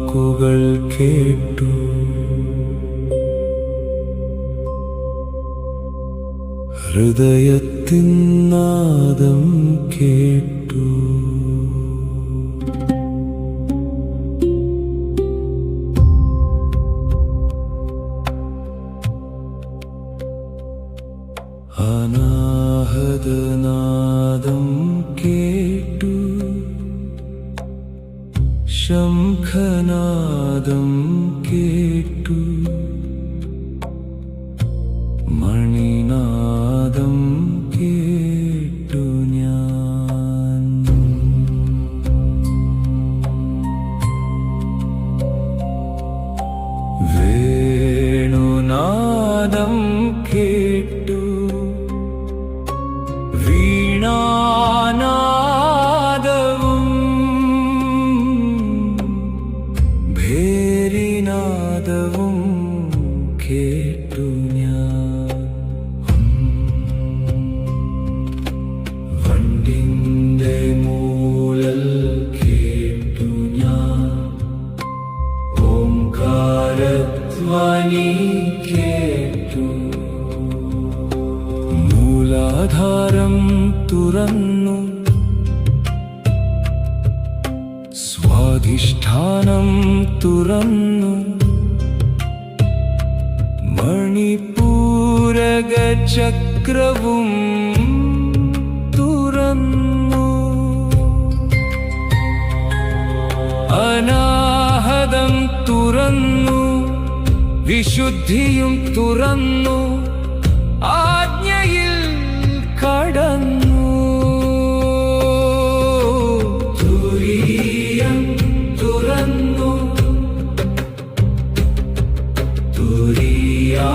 വാക്കുകൾ കേട്ടു. ഹൃദയത്തിൻ നാദം കേട്ടു. അനാഹതനാദം കേട്ടു. ശംഖനാദം കേട്ടു. മണിനാദം കേട്ടു ഞാൻ. വേണുനാദം കേട്ടു. വീണാനാദവും ഭേരിനാദവും കേട്ടു ഞാൻ. വണ്ടിന്റെ മൂളൽ കേട്ടു ഞാൻ. ഓംകാരധ്വനി കേട്ടു. മൂലാധാരം തുറന്നു. സ്വാധിഷ്ഠാനം തുറന്നു. മണിപൂരകചക്രവും തുറന്നു. അനാഹതം തുറന്നു. വിശുദ്ധിയും തുറന്നു. ആജ്ഞയിൽ കടന്നു. തുരീയം തുറന്നു. തുരീയാ